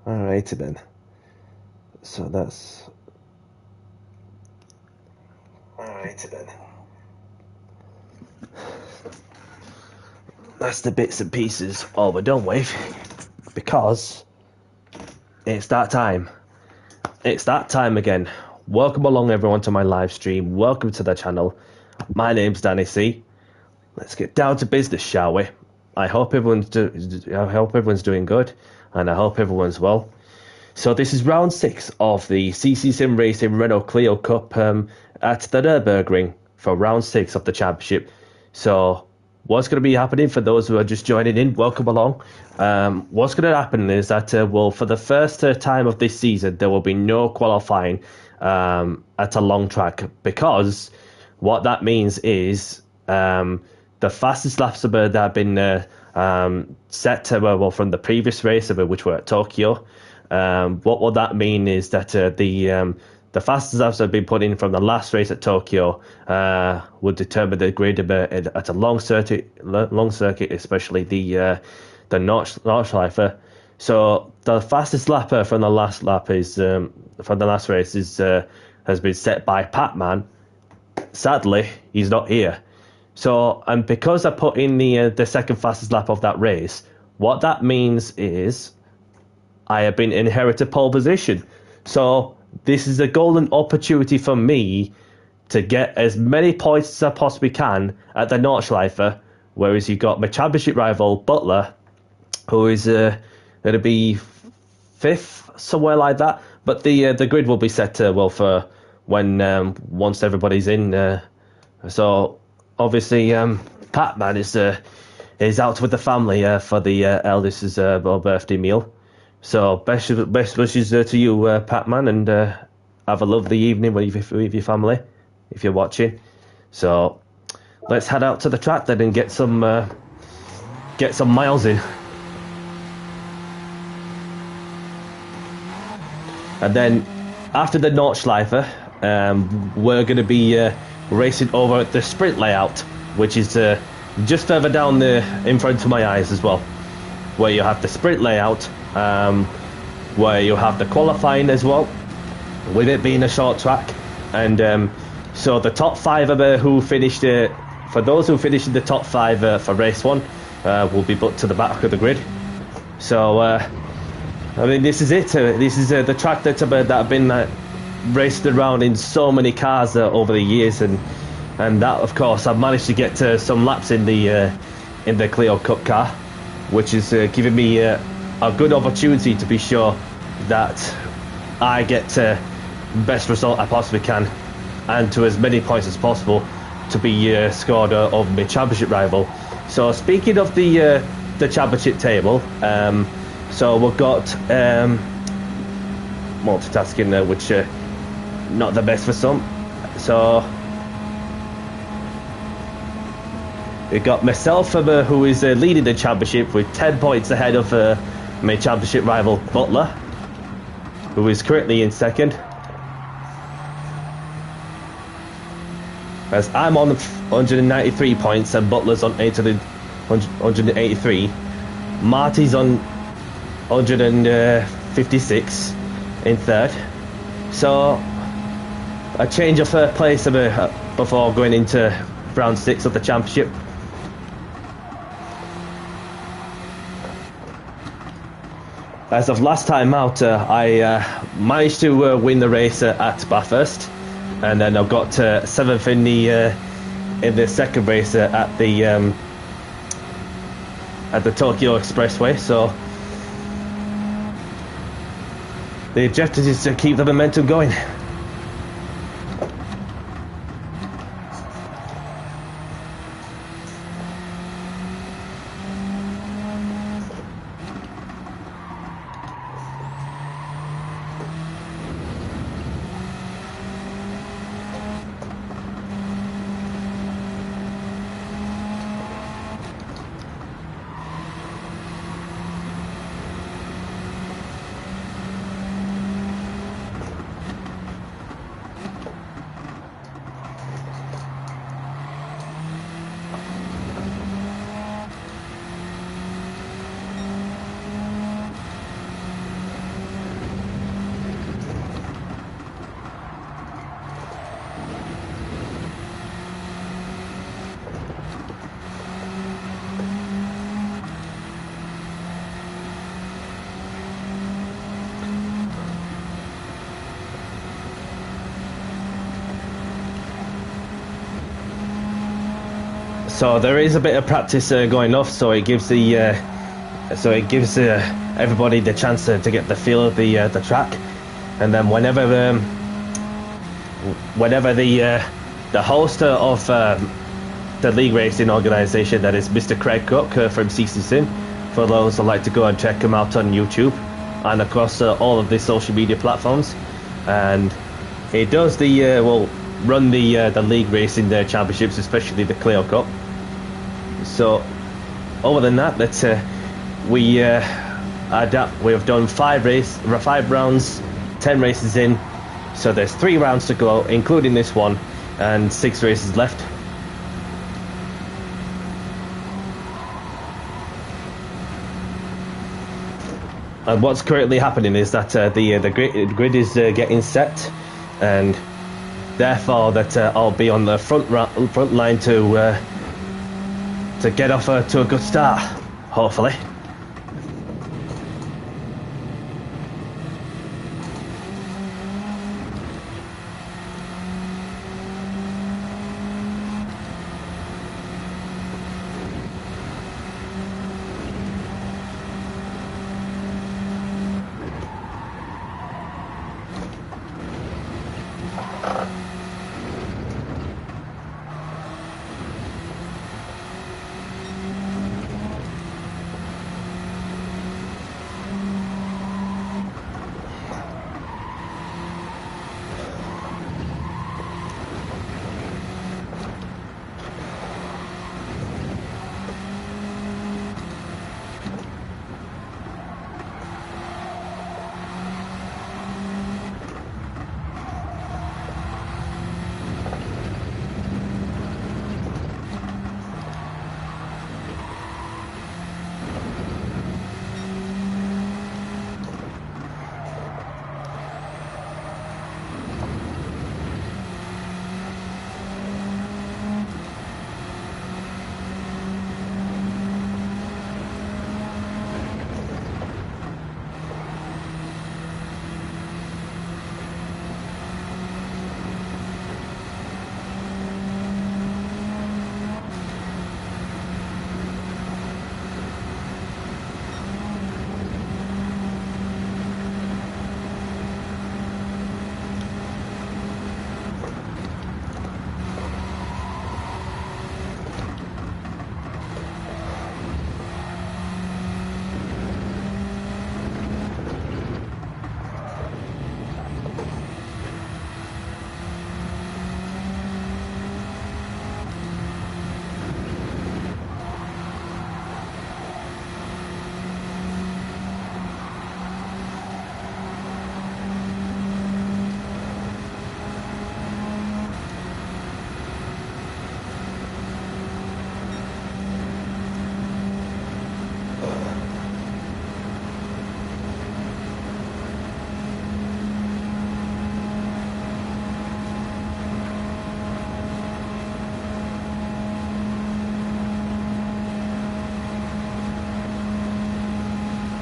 Alrighty then. So that's... Alrighty then. That's the bits and pieces all we're done with. Because it's that time. It's that time again. Welcome along everyone to my live stream. Welcome to the channel. My name's Danny C. Let's get down to business, shall we? I hope everyone's doing good, and I hope everyone's well. So this is round 6 of the CC Sim Racing Renault Clio Cup at the Nürburgring for round 6 of the championship. So what's going to be happening for those who are just joining in? Welcome along. What's going to happen is that for the first time of this season, there will be no qualifying at a long track, because what that means is the fastest laps that have been set from the previous race which were at Tokyo. What will that mean is that the fastest laps that have been put in from the last race at Tokyo will determine the grid at a long circuit, especially the Nordschleife. So the fastest lapper from the last lap is from the last race has been set by Pac-Man. Sadly, he's not here. So, and because I put in the second fastest lap of that race, what that means is I have been inherited pole position. So this is a golden opportunity for me to get as many points as I possibly can at the Nordschleife, whereas you've got my championship rival Butler, who is going to be 5th, somewhere like that. But the grid will be set for when once everybody's in. So obviously, Pac-Man is out with the family for the eldest's birthday meal. So best wishes to you, Pac-Man, and have a lovely evening with your family if you're watching. So let's head out to the track then and get some miles in. And then after the Nordschleife, we're going to be racing over at the sprint layout, which is just further down in front of my eyes as well, where you have the sprint layout, where you have the qualifying as well, with it being a short track. And so the top 5 of who finished for those who finished in the top 5 for race 1 will be put to the back of the grid. So I mean, this is it. This is the track that have been raced around in so many cars over the years, and that, of course, I've managed to get some laps in the Clio Cup car, which is giving me a good opportunity to be sure that I get best result I possibly can, and to as many points as possible to be scored over my championship rival. So speaking of the championship table, so we've got multitasking, which not the best for some. So we've got myself, who is leading the championship with 10 points ahead of my championship rival Butler, who is currently in 2nd. As I'm on 193 points and Butler's on 183. Marty's on 156 in 3rd. So a change of place before going into round 6 of the championship. As of last time out, I managed to win the race at Bathurst, and then I got 7th in the second race at the Tokyo Expressway. So the objective is to keep the momentum going. So there is a bit of practice going off, so it gives everybody the chance to get the feel of the track, and then whenever the host of the league racing organisation, that is Mr. Craig Cook from CC Sim, for those that like to go and check him out on YouTube and across all of the social media platforms, and he does run the league racing championships, especially the Clio Cup. So other than that, we have done 5 rounds, 10 races in, so there's 3 rounds to go, including this one, and 6 races left. And what's currently happening is that the grid is getting set, and therefore that I'll be on the front line to get off to a good start, hopefully.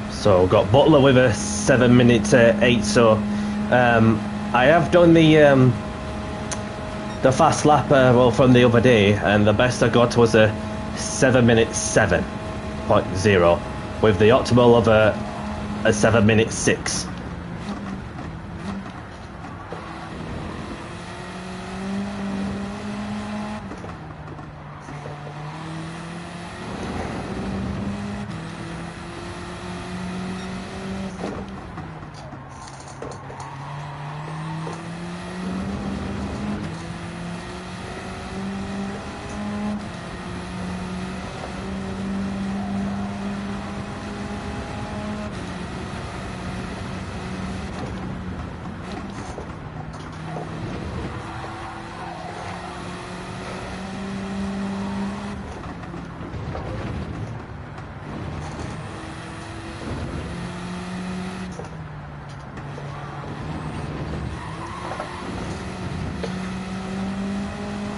So got Butler with a 7 minute 8. So I have done the fast lap from the other day, and the best I got was a 7 minute 7.0 with the optimal of a 7 minute 6.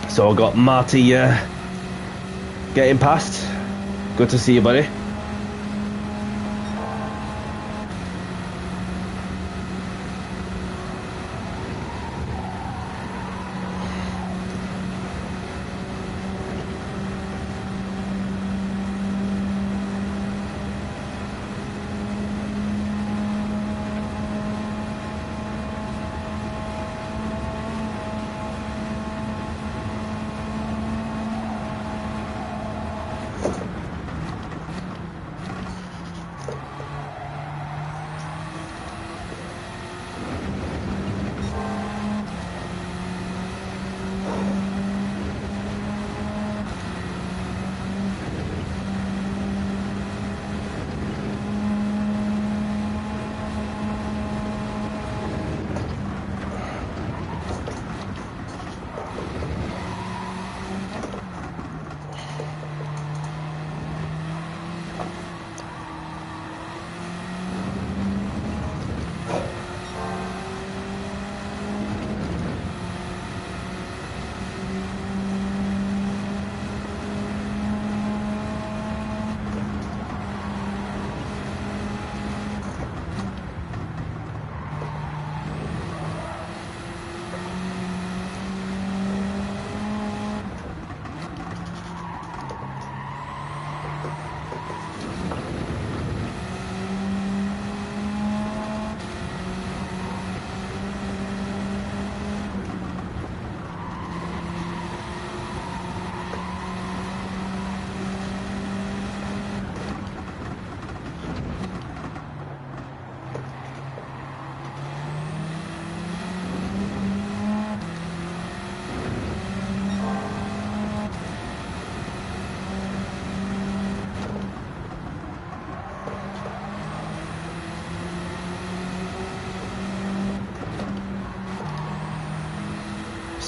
So I got Marty getting past. Good to see you, buddy.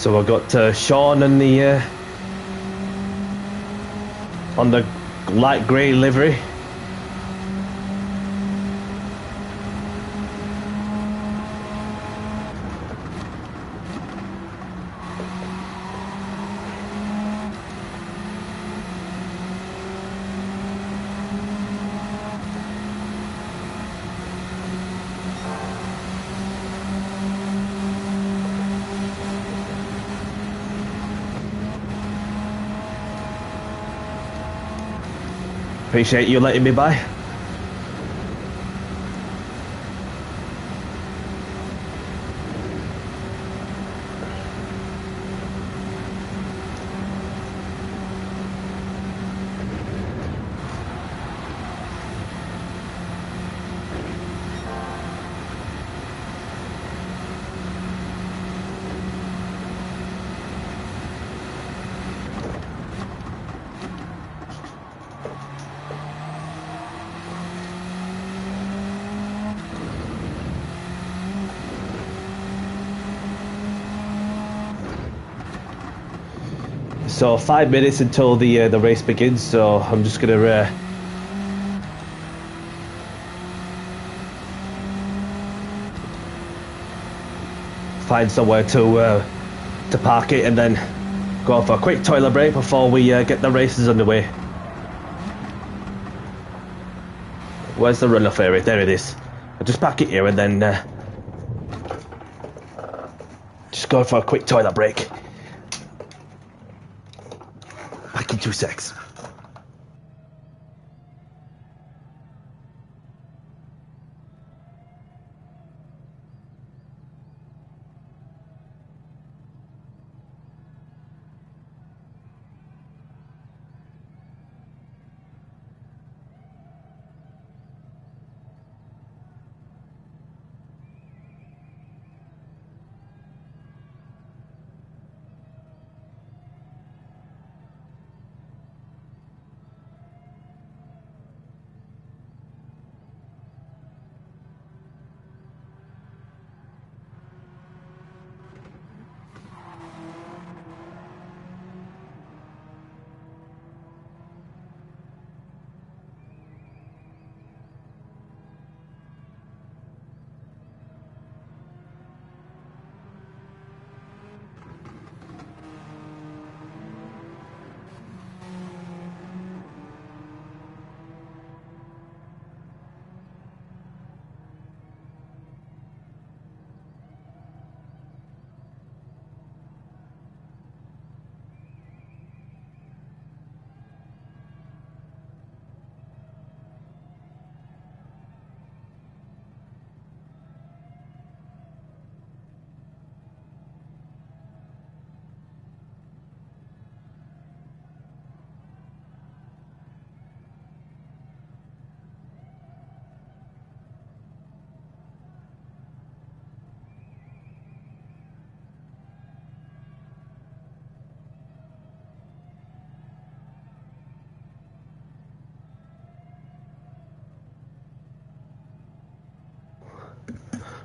So I got Sean and the on the light grey livery. Appreciate you letting me by. So 5 minutes until the race begins, so I'm just gonna find somewhere to park it and then go for a quick toilet break before we get the races underway. Where's the runoff area? There it is. I'll just park it here and then just go for a quick toilet break. Back in 2 secs.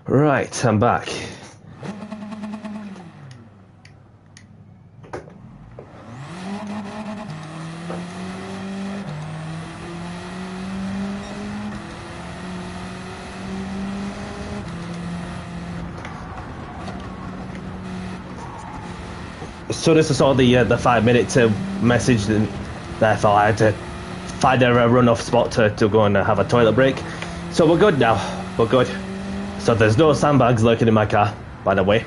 Right, I'm back. As soon as I saw the 5 minute message, then therefore I had to find a runoff spot to go and have a toilet break. So we're good now. We're good. So there's no sandbags lurking in my car, by the way.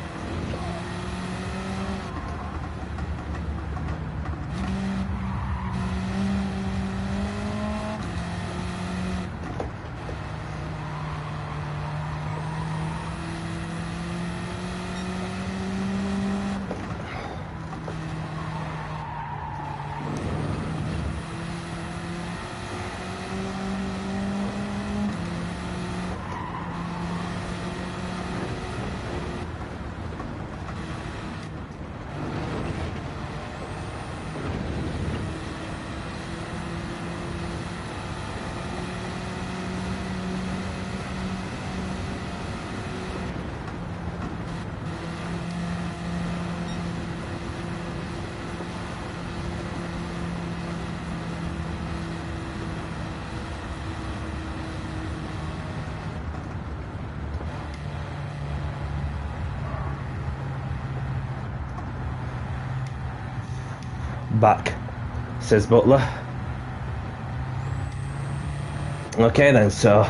back, says Butler. Okay then, so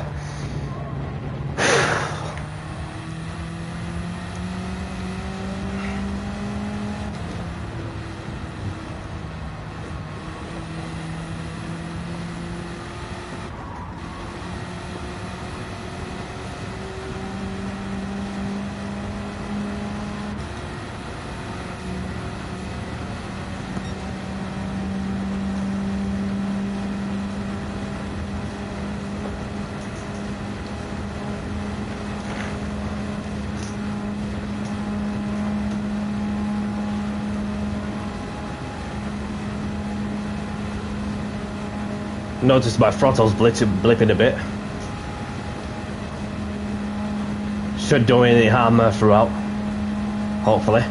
notice my throttle's blipping a bit. Should do any harm throughout, hopefully.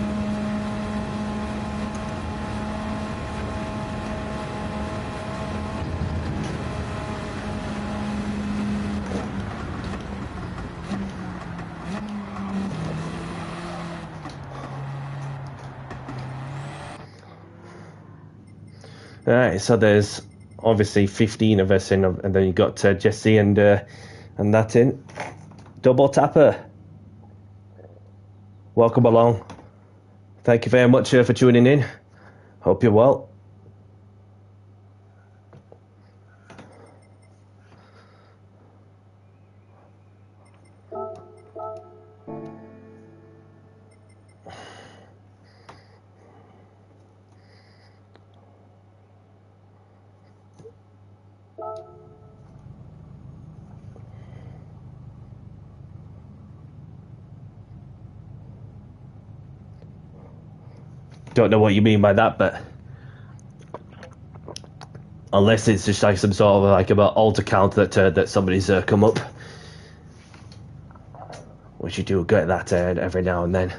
Alright, so there's obviously 15 of us in, and then you got Jesse and that in. Double tapper. Welcome along. Thank you very much for tuning in. Hope you're well. Don't know what you mean by that, but unless it's just like some sort of like about alt account that somebody's come up, which you do get that every now and then.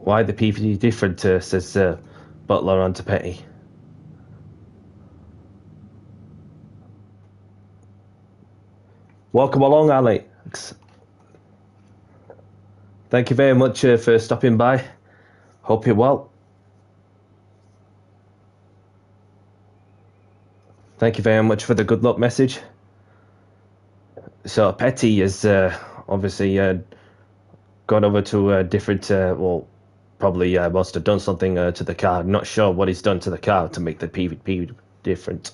Why the PVD different, says Butler on to Petty. Welcome along, Alex. Thank you very much for stopping by. Hope you're well. Thank you very much for the good luck message. So Petty is obviously gone over to a different, well, probably must have done something to the car. Not sure what he's done to the car to make the PVP different.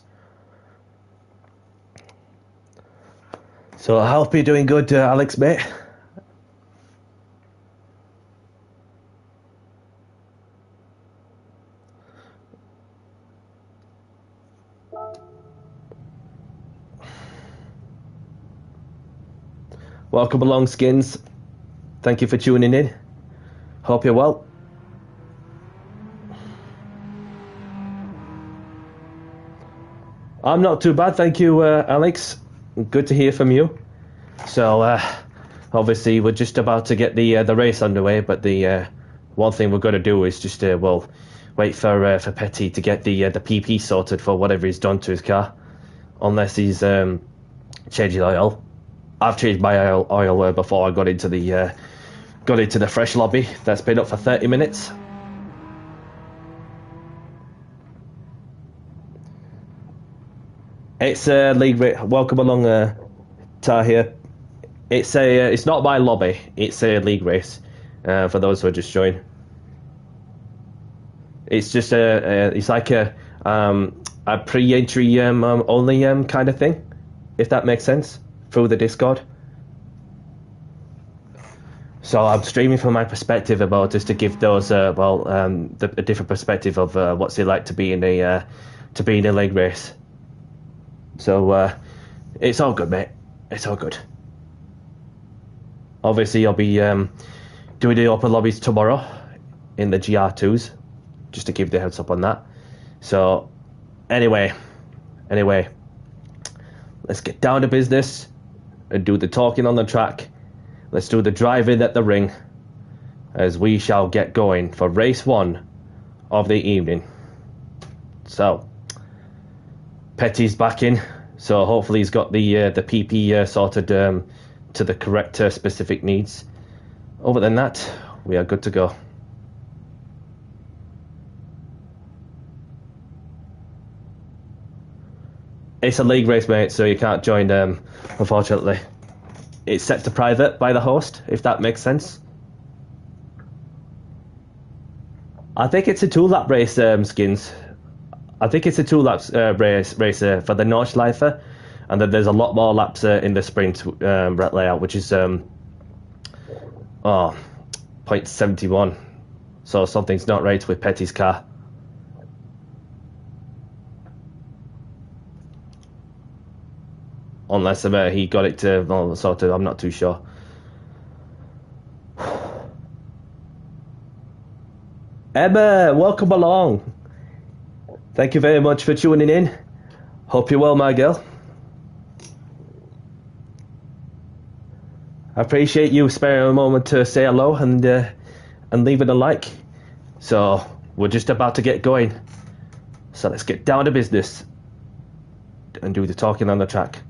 So I hope you're doing good, Alex, mate. Welcome along, Skins. Thank you for tuning in. Hope you're well. I'm not too bad, thank you, Alex. Good to hear from you. So, obviously, we're just about to get the race underway, but the one thing we're going to do is just, wait for Petty to get the PP sorted for whatever he's done to his car. Unless he's changed the oil. I've changed my oil before I got into the fresh lobby. That's been up for 30 minutes. It's league race. Welcome along, Tahir. It's not my lobby. It's a league race. For those who are just joining. It's just it's like a pre-entry only kind of thing, if that makes sense, through the Discord. So I'm streaming from my perspective about just to give those a different perspective of what's it like to be in a league race. So it's all good, mate. It's all good. Obviously, I'll be doing the open lobbies tomorrow in the GR2s, just to give the heads up on that. So, anyway, let's get down to business and do the talking on the track. Let's do the driving at the ring, as we shall get going for race 1 of the evening. So, Petty's back in, so hopefully he's got the PP sorted to the correct specific needs. Other than that, we are good to go. It's a league race, mate, so you can't join, unfortunately. It's set to private by the host, if that makes sense. I think it's a 2-lap race, Skins. I think it's a 2-lap race for the Nordschleife, and then there's a lot more laps in the sprint layout, which is 0.71. So something's not right with Petty's car. Unless he got it to sort of, I'm not too sure. Emma, welcome along. Thank you very much for tuning in. Hope you're well, my girl. I appreciate you sparing a moment to say hello and leaving a like. So we're just about to get going. So let's get down to business and do the talking on the track.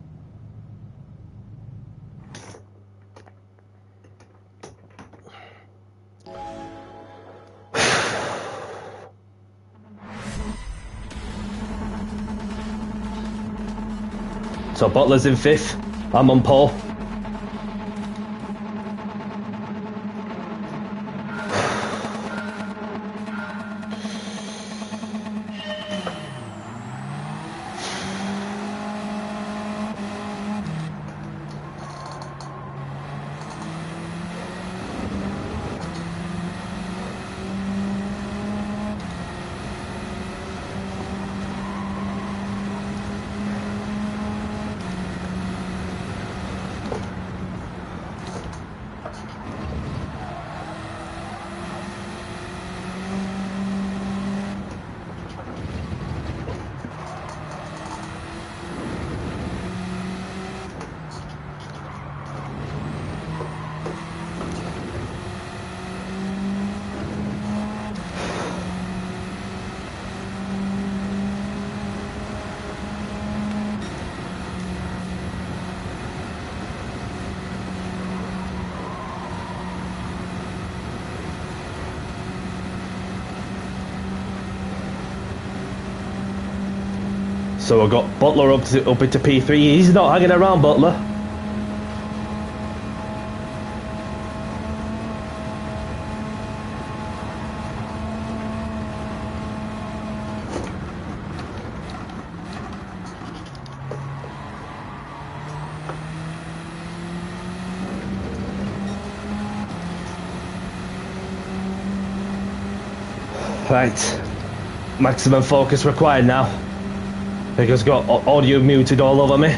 So Butler's in 5th. I'm on pole. So I've got Butler up into P3. He's not hanging around, Butler. Right. Maximum focus required now. Because I've got audio muted all over me.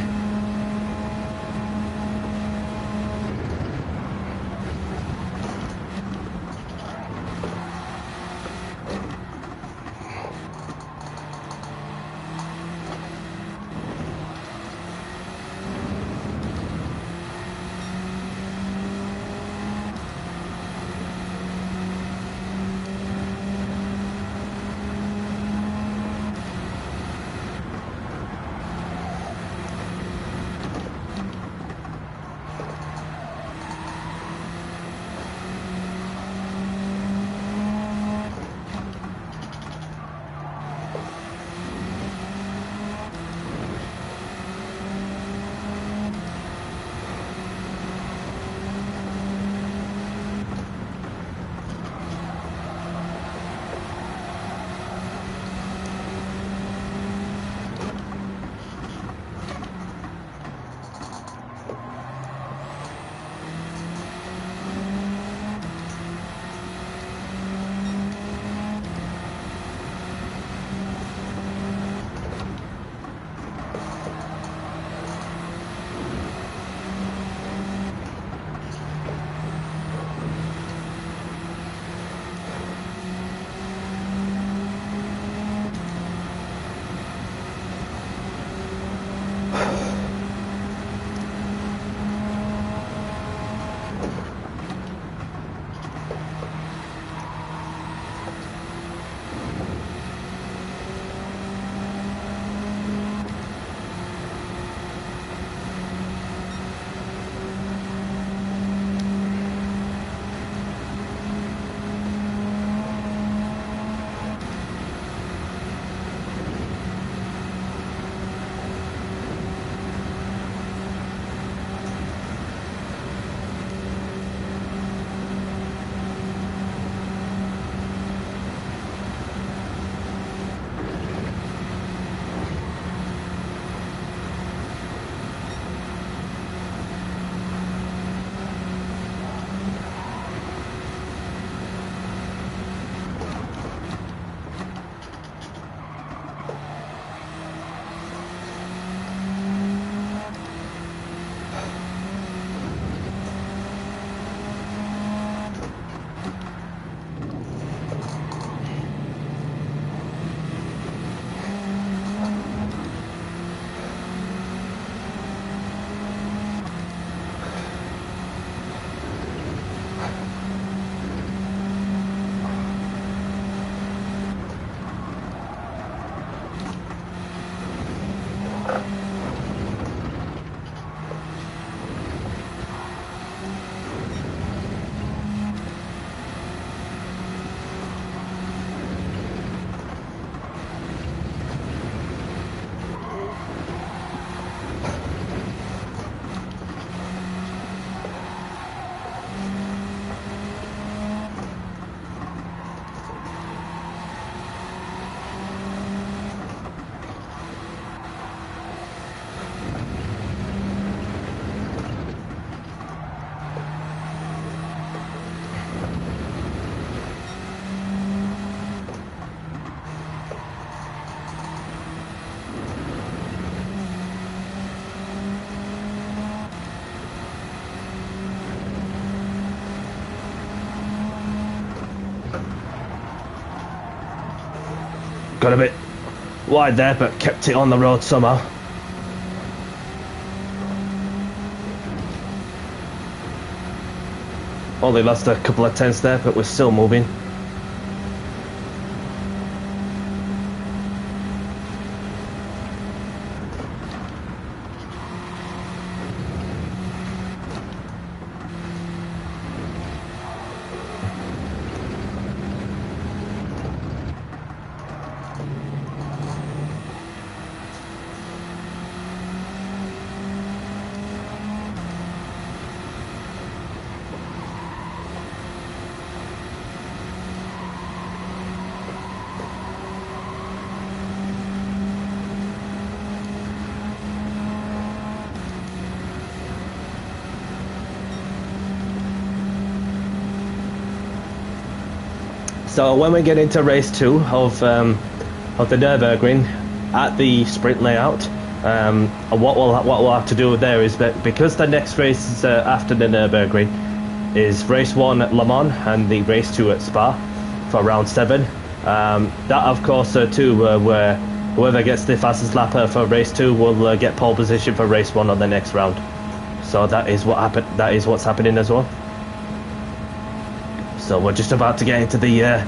got a bit wide there, but kept it on the road somehow. Only lost a couple of tenths there, but we're still moving. So when we get into race 2 of the Nürburgring at the sprint layout, what we'll have to do there is that because the next race is, after the Nürburgring is race 1 at Le Mans and the race 2 at Spa for round 7. That of course too where whoever gets the fastest lap for race 2 will get pole position for race 1 on the next round. So that is what happened. That is what's happening as well. So we're just about to get into the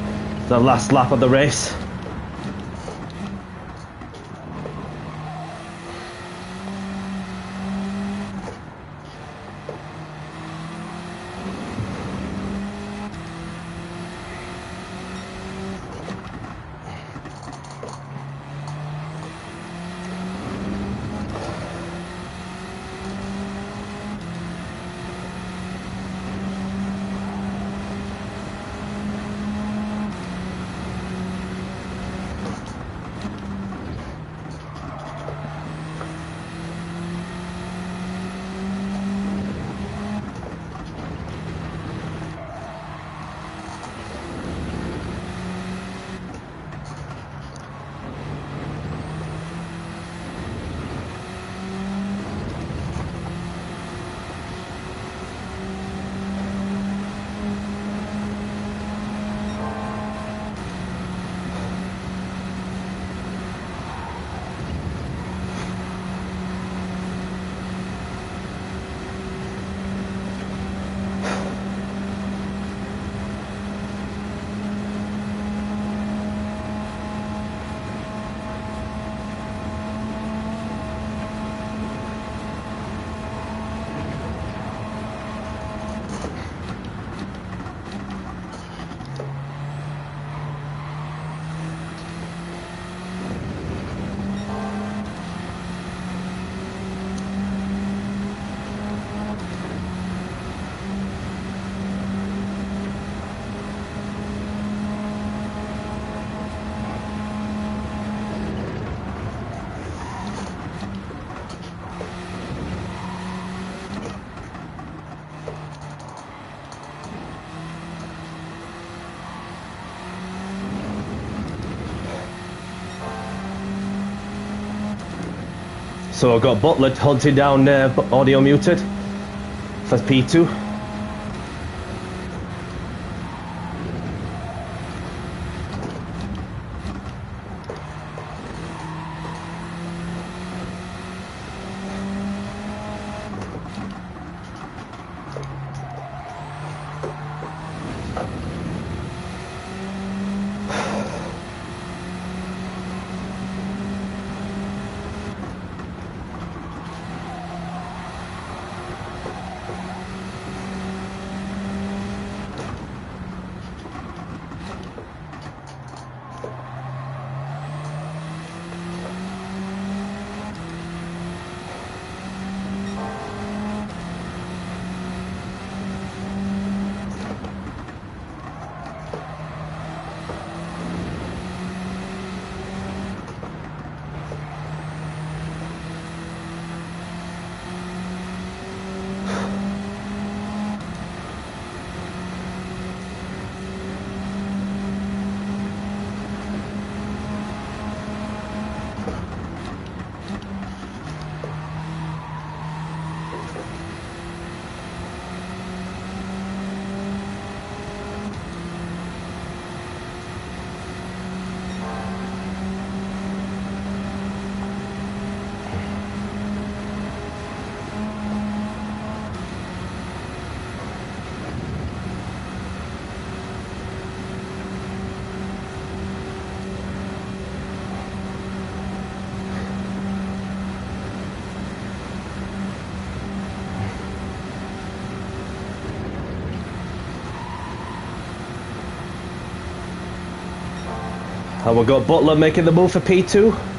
last lap of the race. So I've got Butler hunting down audio muted for P2. And we've got Butler making the move for P2.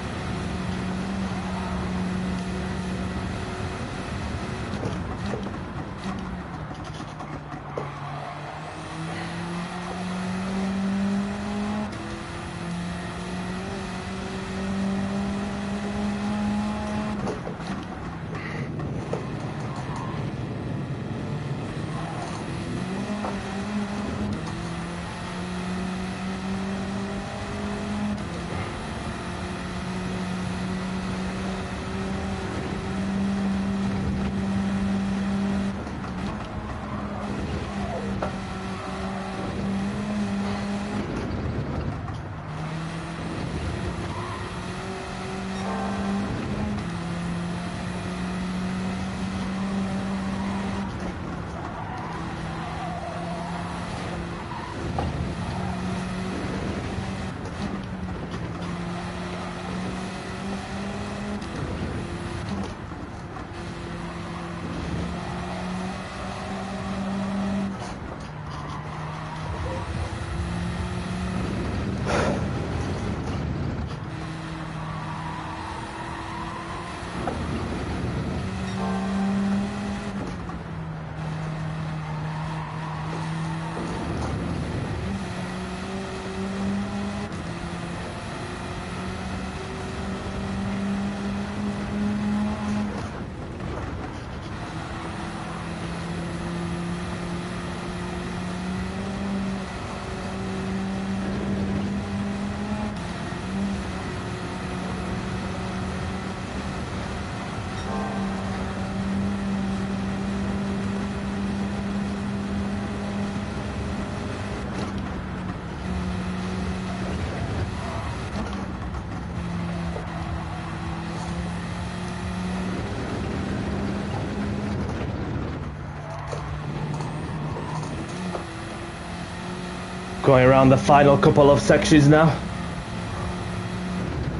Going around the final couple of sections now.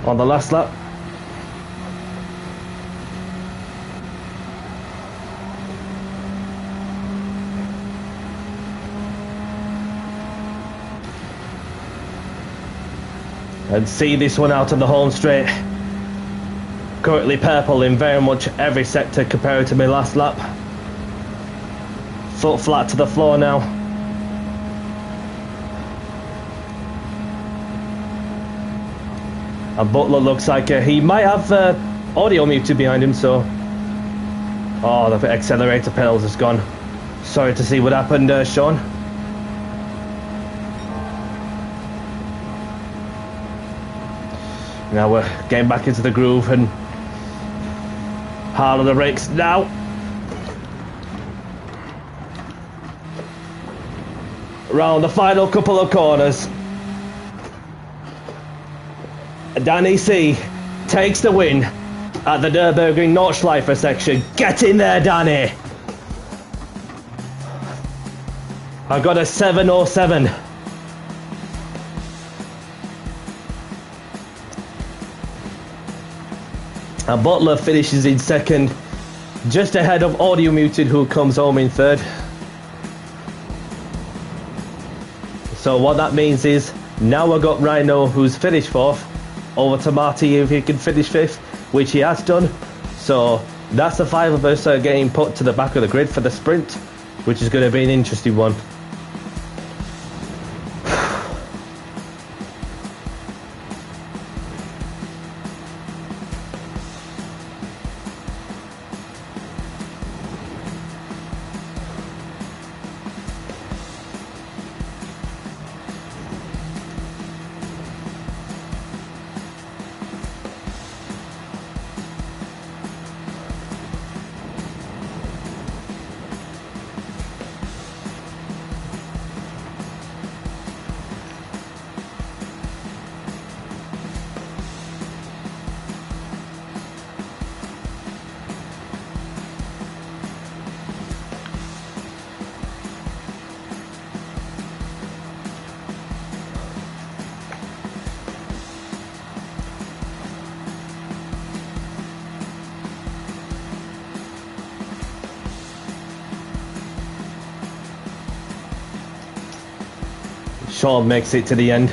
On the last lap. And see this one out on the home straight. Currently purple in very much every sector compared to my last lap. Foot flat to the floor now. And Butler looks like he might have audio muted behind him, so... Oh, the accelerator pedals has gone. Sorry to see what happened, Sean. Now we're getting back into the groove and... hard on the brakes now. Around the final couple of corners. Danny C takes the win at the Nürburgring Nordschleife section. Get in there, Danny! I got a 7:07. And Butler finishes in second, just ahead of Audio Muted, who comes home in third. So what that means is, now we've got Rhino, who's finished fourth, over to Marty if he can finish fifth, which he has done. So that's the five of us getting put to the back of the grid for the sprint, which is going to be an interesting one. Sean makes it to the end.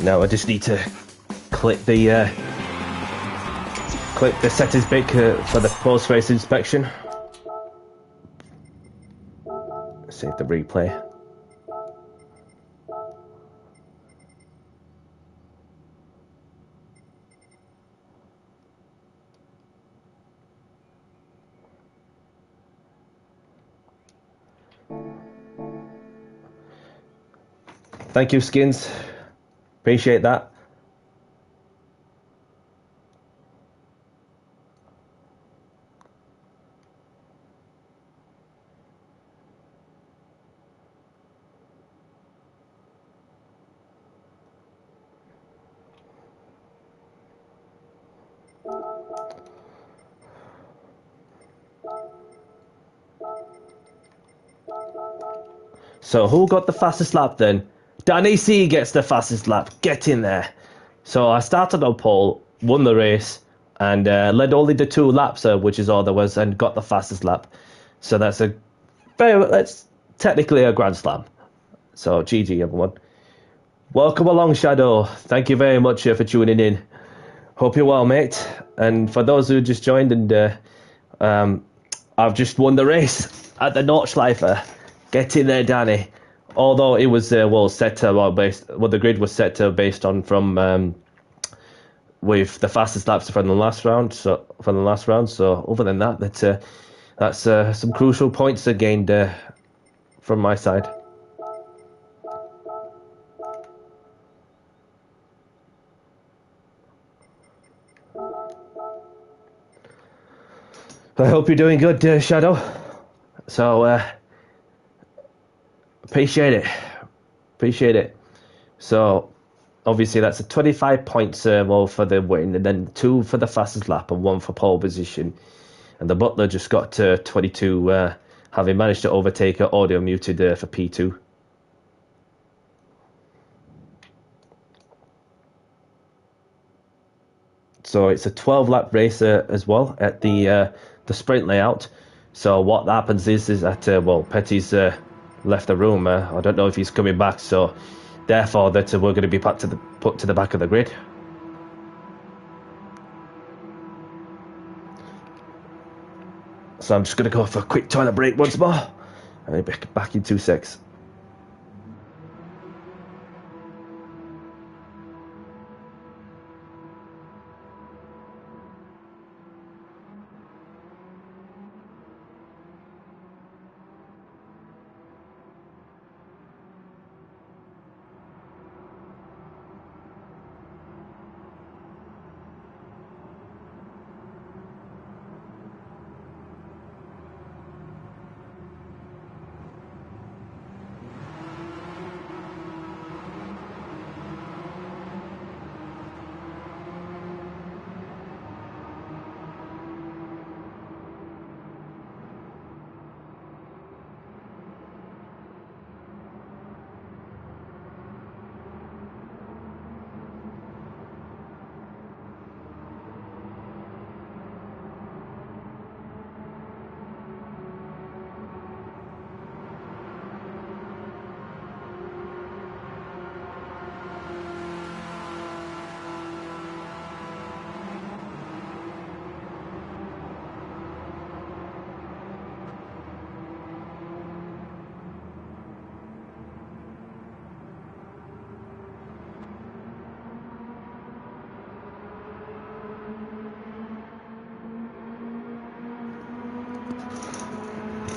Now I just need to click the settings bit for the post-race inspection. Save the replay. Thank you, Skins. Appreciate that. So who got the fastest lap then? Danny C gets the fastest lap. Get in there. So I started on pole, won the race, and led only the 2 laps, which is all there was, and got the fastest lap. So that's technically a Grand Slam. So GG everyone. Welcome along, Shadow. Thank you very much for tuning in. Hope you're well, mate. And for those who just joined, and I've just won the race at the Nordschleife. Get in there, Danny. Although it was set to the grid was set to based on from with the fastest laps from the last round. So other than that, that's some crucial points gained from my side. I hope you're doing good, Shadow. So appreciate it. So obviously that's a 25 points for the win, and then 2 for the fastest lap and 1 for pole position. And the Butler just got to 22, having managed to overtake her audio muted for P2. So it's a 12-lap race as well at the sprint layout. So what happens is that Petty's left the room. I don't know if he's coming back. So therefore, that we're going to be put to the back of the grid. So I'm just going to go for a quick toilet break once more. I'll be back in 2 secs.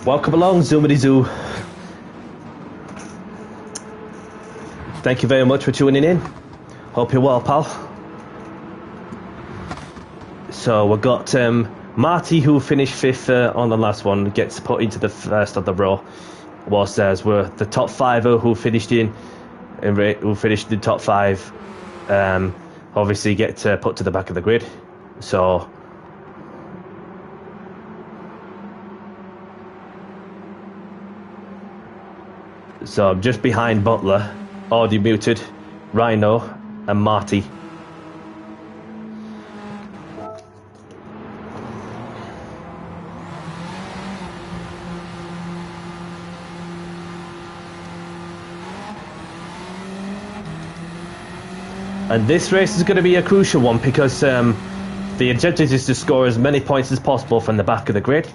Welcome along, Zoomity Zoo. Thank you very much for tuning in. Hope you're well, pal. So we've got Marty, who finished 5th on the last one, gets put into the first of the row. Whilst we're the top 5 who finished in top 5, obviously get put to the back of the grid. So I'm just behind Butler, audio muted, Rhino, and Marty. And this race is going to be a crucial one because the objective is to score as many points as possible from the back of the grid,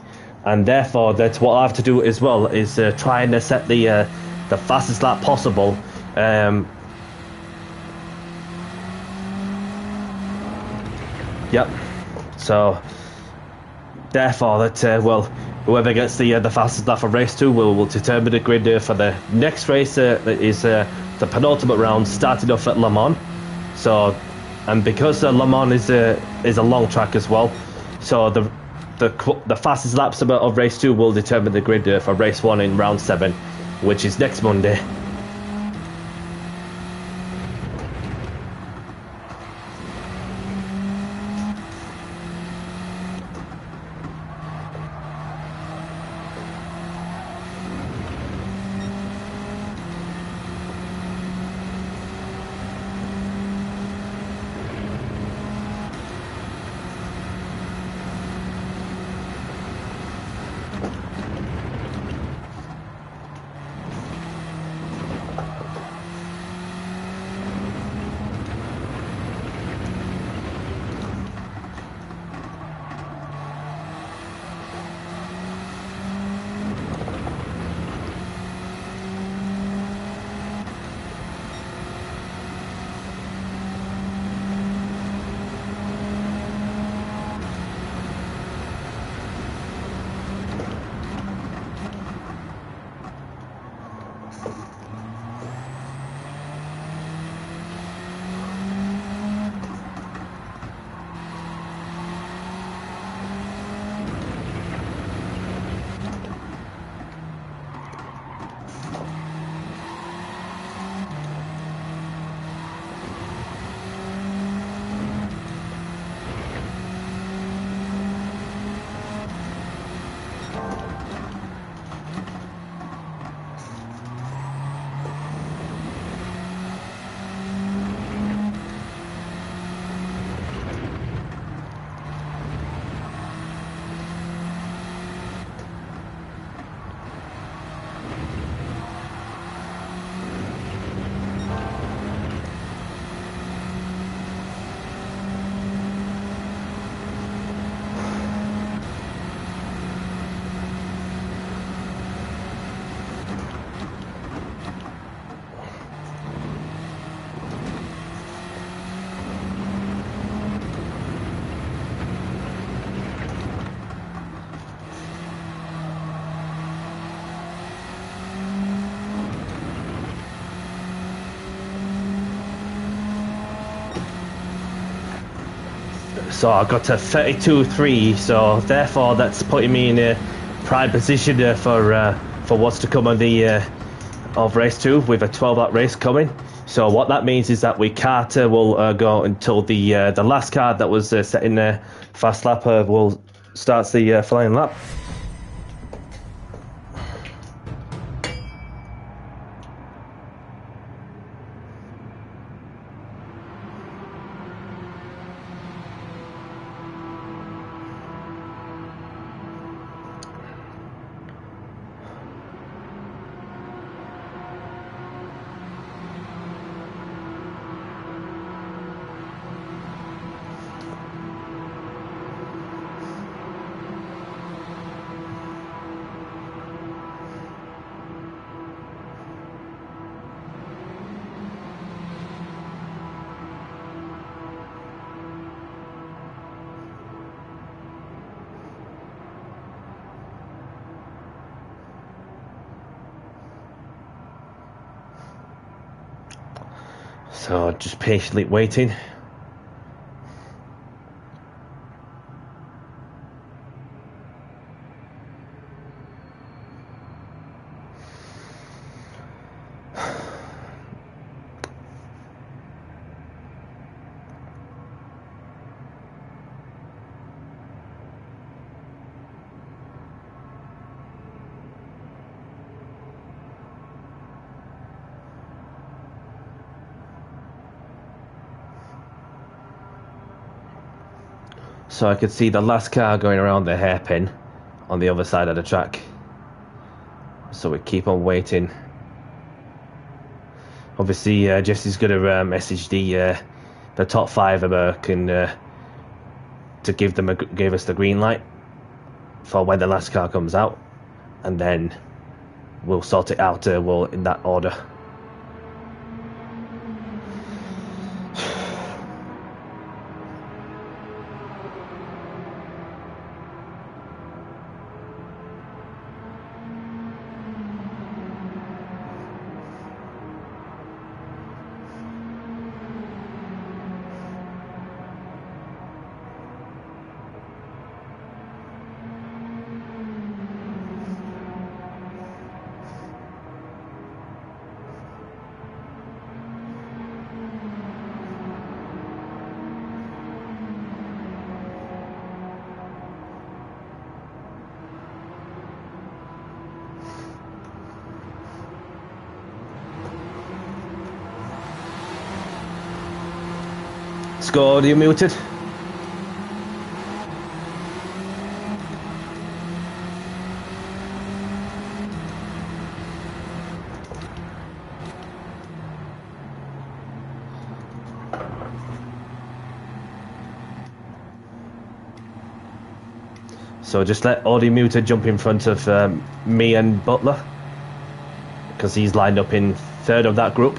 and therefore that's what I have to do as well, is try and set the fastest lap possible. Yep. So therefore that well, whoever gets the fastest lap for race 2 will determine the grid for the next race. That is the penultimate round, starting off at Le Mans. So, and because Le Mans is a long track as well, so the fastest laps of race 2 will determine the grid for race 1 in round 7, which is next Monday. So I got to 32.3, so therefore that's putting me in a prime position for what's to come on the of race 2 with a 12-lap race coming. So what that means is that we can't will go until the last car that was set in the fast lap will starts the flying lap. So just patiently waiting. So I could see the last car going around the hairpin on the other side of the track. So we keep on waiting. Obviously, Jesse's going to message the the top 5 can to give us the green light for when the last car comes out, and then we'll sort it out. We'll in that order. Score, are you muted? So just let Audi Muted jump in front of me and Butler, because he's lined up in 3rd of that group.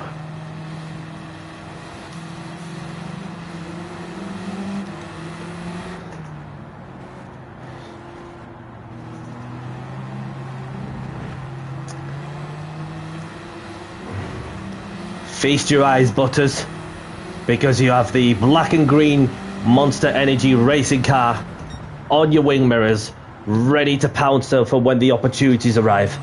Feast your eyes, Butters, because you have the black and green Monster Energy racing car on your wing mirrors, ready to pounce for when the opportunities arrive.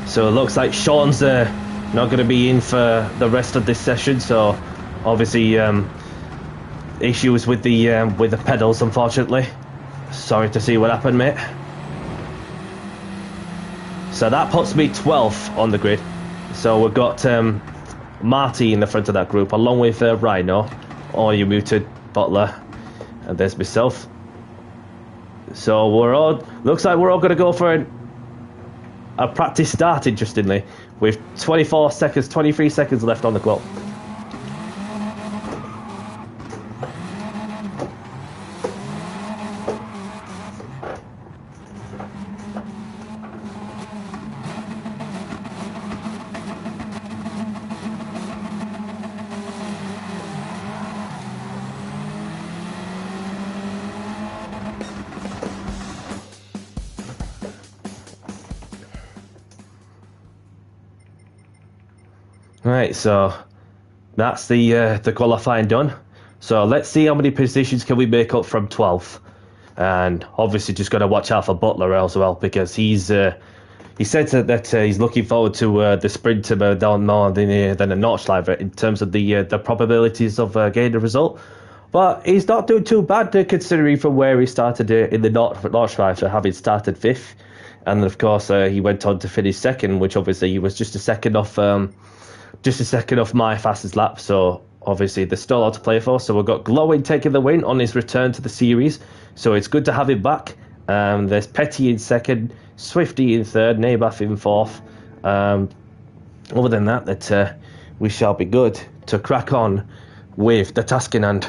So it looks like Sean's not going to be in for the rest of this session. So obviously issues with the pedals, unfortunately. Sorry to see what happened, mate. So that puts me 12th on the grid. So we've got Marty in the front of that group, along with Rhino, or you muted, Butler, and there's myself. So looks like we're all going to go for a practice start, interestingly, with 23 seconds left on the clock. Right, so that's the qualifying done. So let's see how many positions can we make up from 12th, and obviously just got to watch out for Butler as well, because he said that he's looking forward to the sprint down more than the Nordschleife in terms of the probabilities of getting the result. But he's not doing too bad considering from where he started in the Nordschleife, having started 5th, and of course he went on to finish 2nd, which obviously he was just a second off my fastest lap. So obviously there's still a lot to play for. So we've got Glowing taking the win on his return to the series, so it's good to have him back. There's Petty in 2nd, Swifty in 3rd, Nabath in 4th. Other than that, we shall be good to crack on with the task in hand.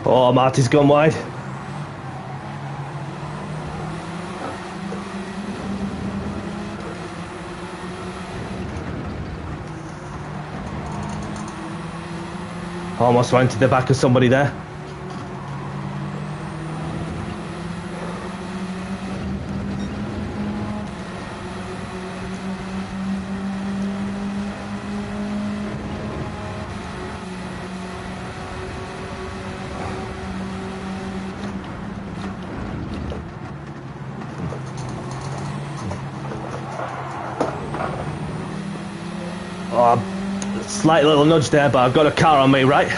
Oh, Marty's gone wide. Almost went to the back of somebody there. Oh, slight little nudge there, but I've got a car on me, right?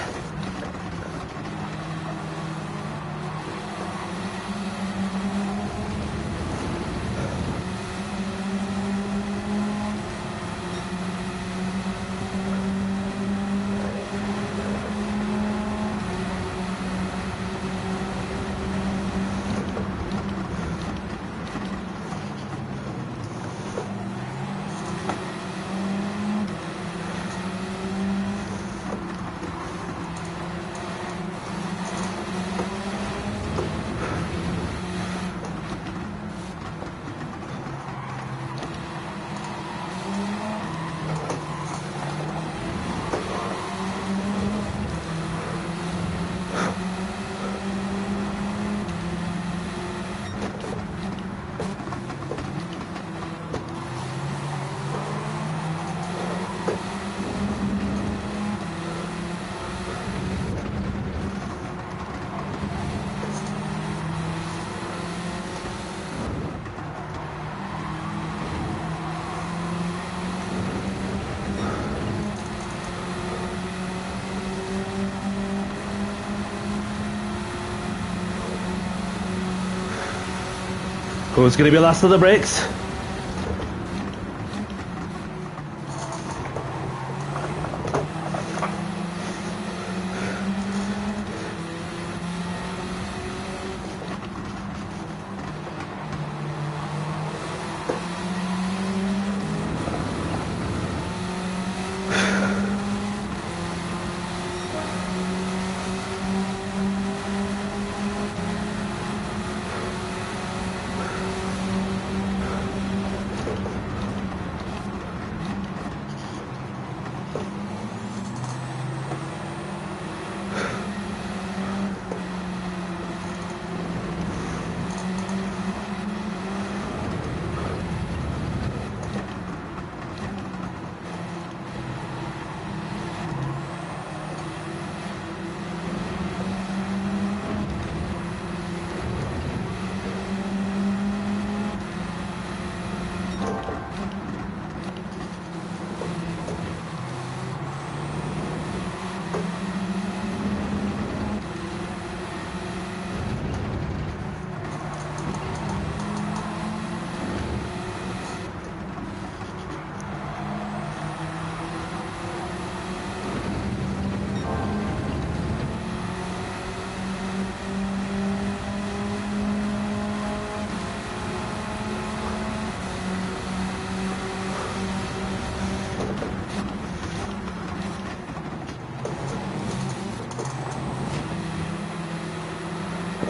Who's going to be last of the brakes?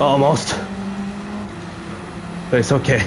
Almost. But it's okay.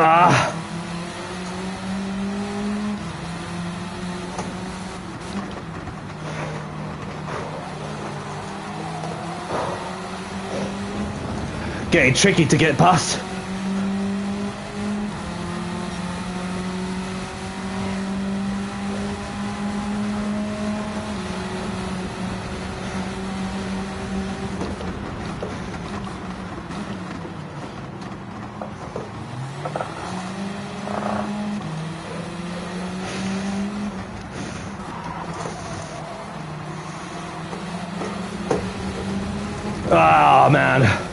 Ah! Getting tricky to get past. Oh man.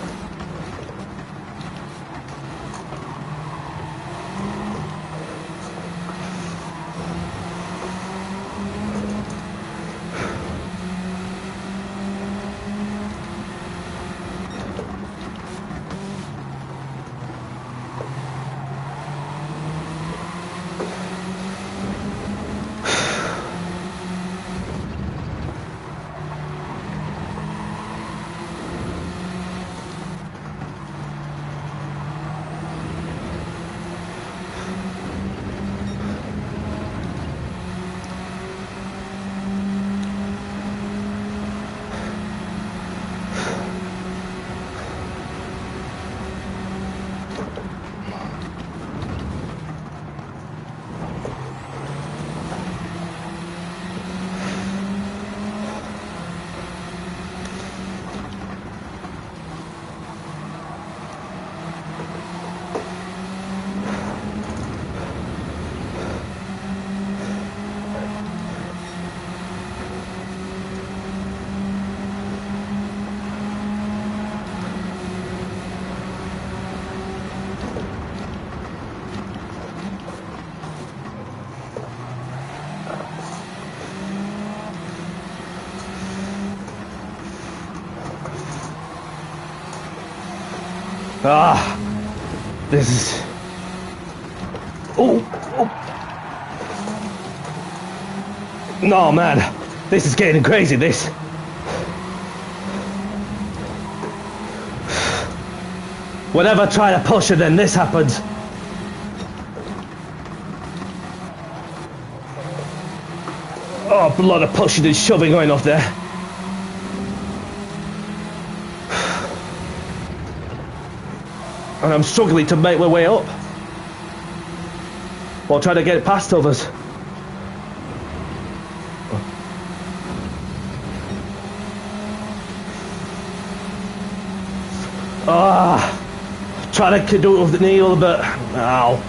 Ah, this is... Oh, oh. No, man, this is getting crazy, this. Whenever I try to push it, then this happens. Oh, a lot of pushing and shoving going off there. And I'm struggling to make my way up while trying to get past others. Trying to do it with the knee a little bit. Ow.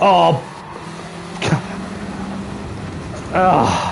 Oh. Ah.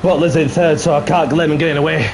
Butler's in third, so I can't let him getting away.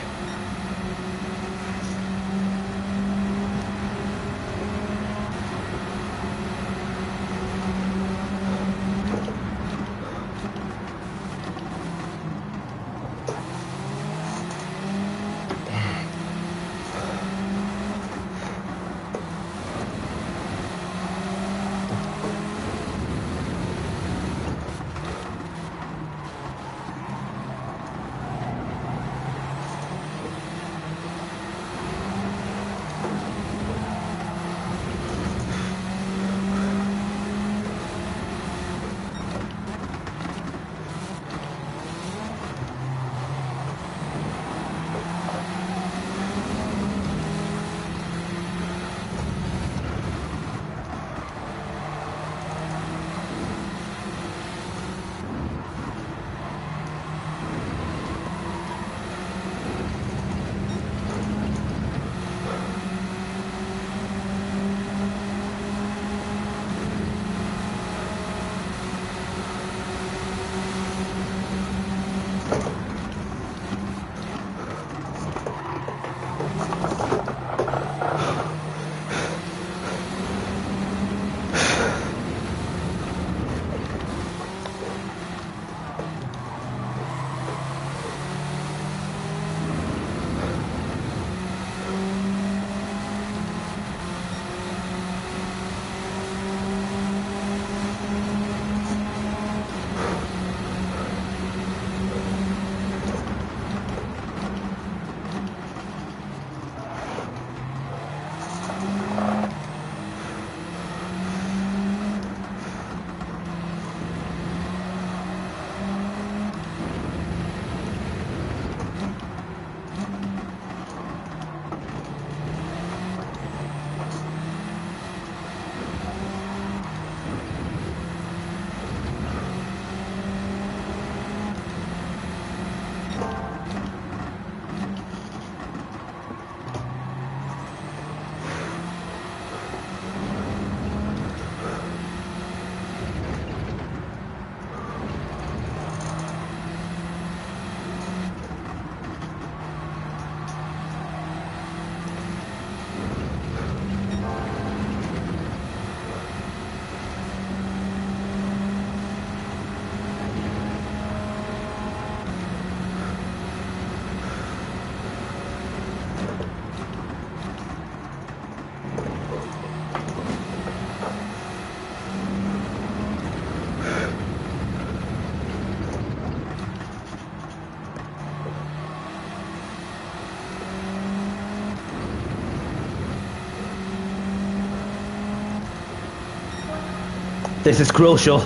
This is crucial.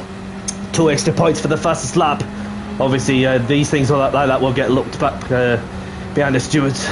2 extra points for the fastest lap. Obviously, these things like that will get looked back behind the stewards.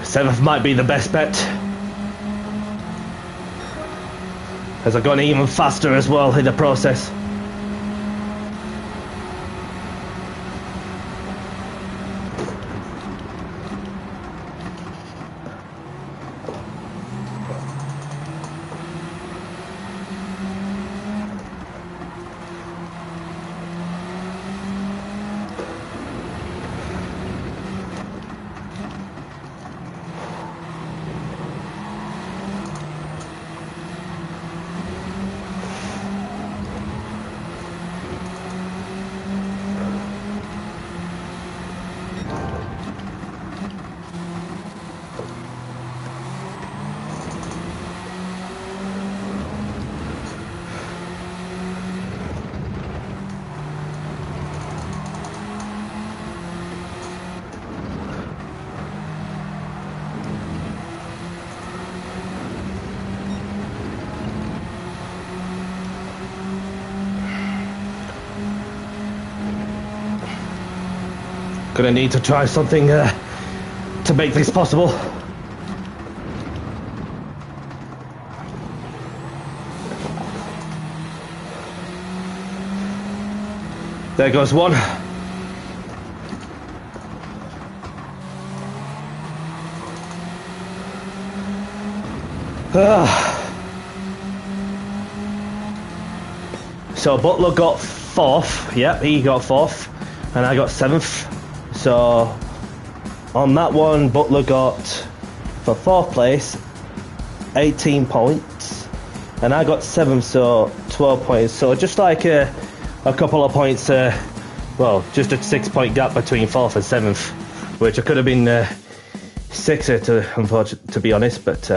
Seventh might be the best bet, as I've gone even faster as well in the process. Gonna need to try something to make this possible. There goes one. So Butler got 4th. Yep, he got 4th, and I got 7th. So on that one, Butler got, for 4th place, 18 points, and I got 7th, so 12 points. So just like a couple of points, well, just a 6-point gap between 4th and 7th, which I could have been 6th to be honest, but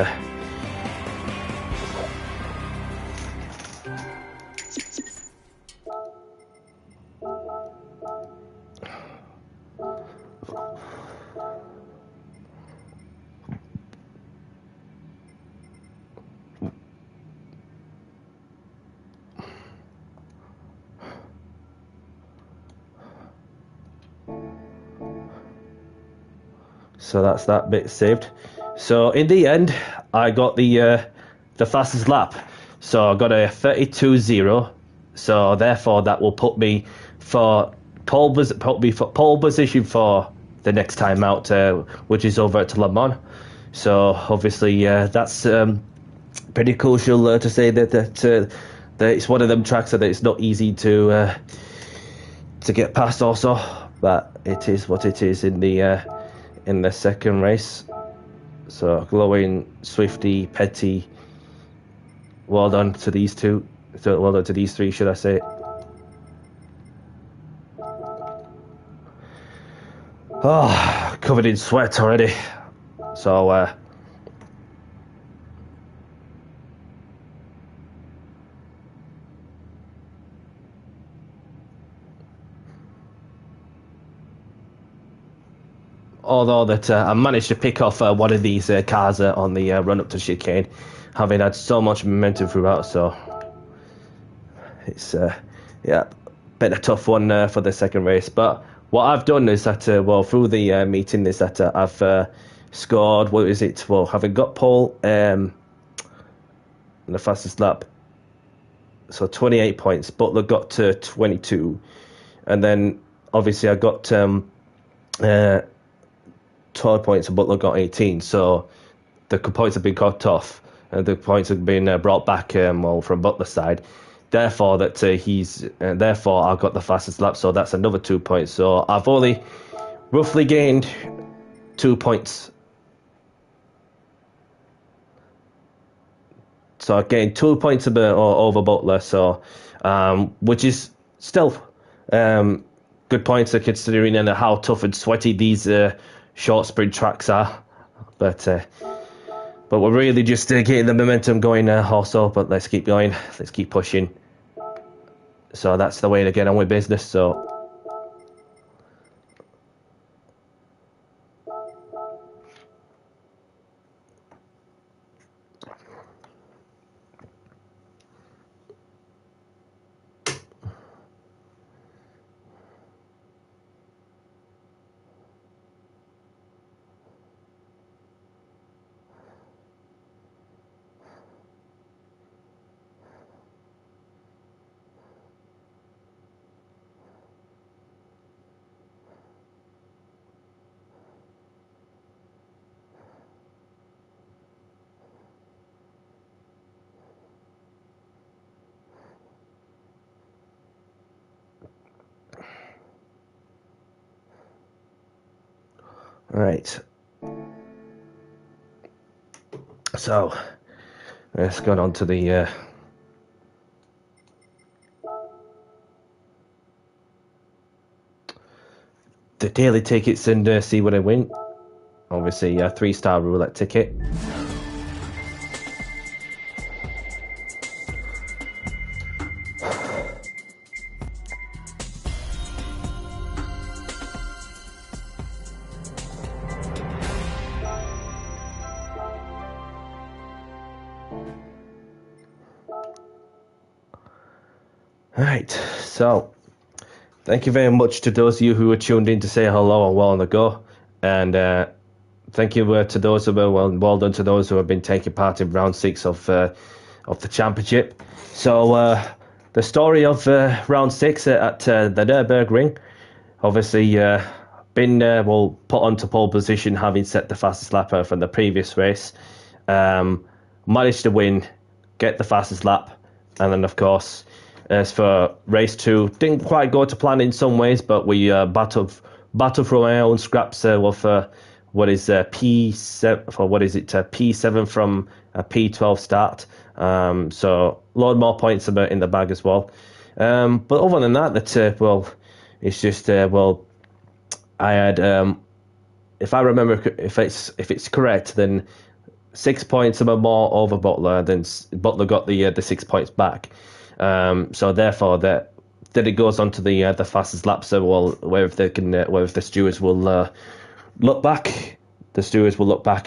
so that's that bit saved. So in the end, I got the fastest lap. So I got a 32.0. So therefore, that will put me for pole position for the next time out, which is over at Le Mans. So obviously, that's pretty crucial to say that it's one of them tracks that it's not easy to get past also, but it is what it is in the second race. So Glowing, Swifty, Petty, well done to these two. So well done to these three, should I say. Oh, covered in sweat already. So although that I managed to pick off one of these cars on the run up to chicane, having had so much momentum throughout. So it's yeah, been a tough one for the second race. But what I've done is that well, through the meeting is that I've scored, what is it? Well, having got pole in the fastest lap, so 28 points. Butler got to 22, and then obviously I got 12 points, and Butler got 18. So the points have been cut off, and the points have been brought back well, from Butler's side. Therefore, that therefore I got the fastest lap. So that's another 2 points. So I've only roughly gained 2 points. So I gained 2 points over Butler. So which is still good points considering how tough and sweaty these short sprint tracks are. But we're really just getting the momentum going also. But let's keep going. Let's keep pushing. So that's the way to get on with business. So right. So let's go on to the daily tickets and see what I win. Obviously, a 3-star roulette ticket. Right, so thank you very much to those of you who were tuned in to say hello and well on the go, and thank you to those who were well done to those who have been taking part in round 6 of the championship. So the story of round 6 at the Nürburgring, obviously been put onto pole position, having set the fastest lap from the previous race. Managed to win, get the fastest lap, and then of course, as for race 2, didn't quite go to plan in some ways, but we battled from our own scraps with what is P7 for what is it P7 from a P12 start. So a lot more points about in the bag as well. But other than that, well, it's just I had if I remember, if it's correct, then 6 points or more over Butler. Then Butler got the 6 points back. So therefore, that it goes on to the fastest lap. So whether if the stewards will look back,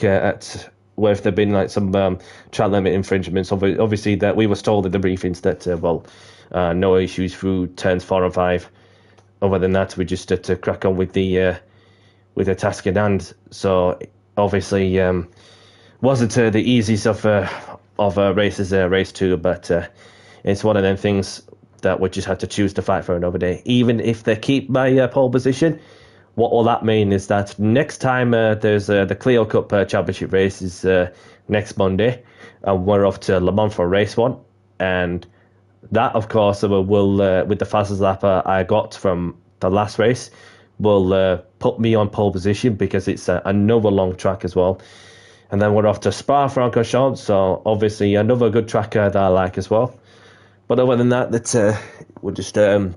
at whether there've been like some track limit infringements. Obviously, that we were told in the briefings that no issues through turns 4 and 5. Other than that, we just had to crack on with the task at hand. So obviously, wasn't the easiest of races, race 2, but it's one of them things that we just had to choose to fight for another day. Even if they keep my pole position, what will that mean is that next time there's the Clio Cup Championship race is next Monday, and we're off to Le Mans for race 1, and that, of course, will with the fastest lap I got from the last race, will put me on pole position because it's another long track as well. And then we're off to Spa-Francorchamps, so obviously another good track that I like as well. But other than that, we're just I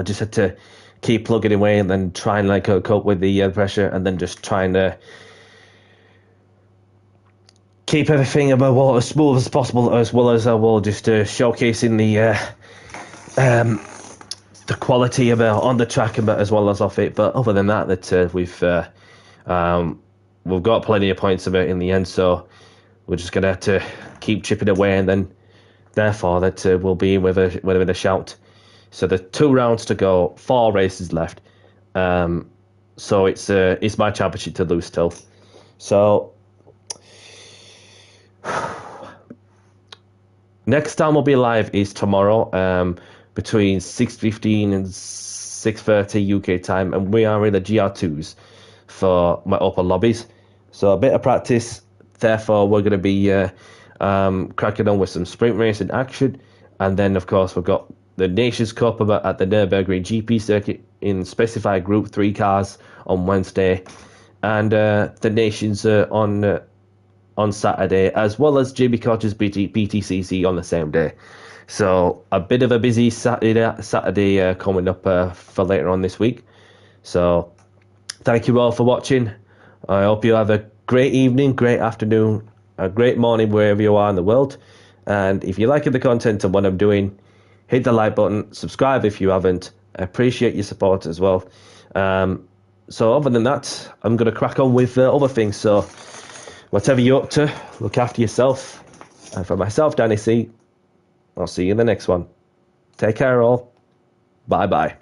just had to keep plugging away and then try and cope with the pressure, and then just trying to keep everything about as smooth as possible, as well as just showcasing the quality of on the track as well as off it. But other than that, we've We've got plenty of points of it in the end, so we're just going to have to keep chipping away, and then therefore that we'll be in with a shout. So there's 2 rounds to go, 4 races left. So it's my championship to lose still. So next time we'll be live is tomorrow, between 6:15 and 6:30 UK time, and we are in the GR2s for my upper lobbies. So a bit of practice. Therefore, we're going to be cracking on with some sprint racing action, and then of course we've got the Nations Cup at the Nürburgring GP circuit in specified Group 3 cars on Wednesday, and the Nations on Saturday, as well as Jimmy Cotter's BTCC on the same day. So a bit of a busy Saturday coming up for later on this week. So thank you all for watching. I hope you have a great evening, great afternoon, a great morning wherever you are in the world. And if you're liking the content and what I'm doing, hit the like button, subscribe if you haven't. I appreciate your support as well. So other than that, I'm going to crack on with other things. So whatever you're up to, look after yourself. And for myself, Danny C, I'll see you in the next one. Take care all. Bye-bye.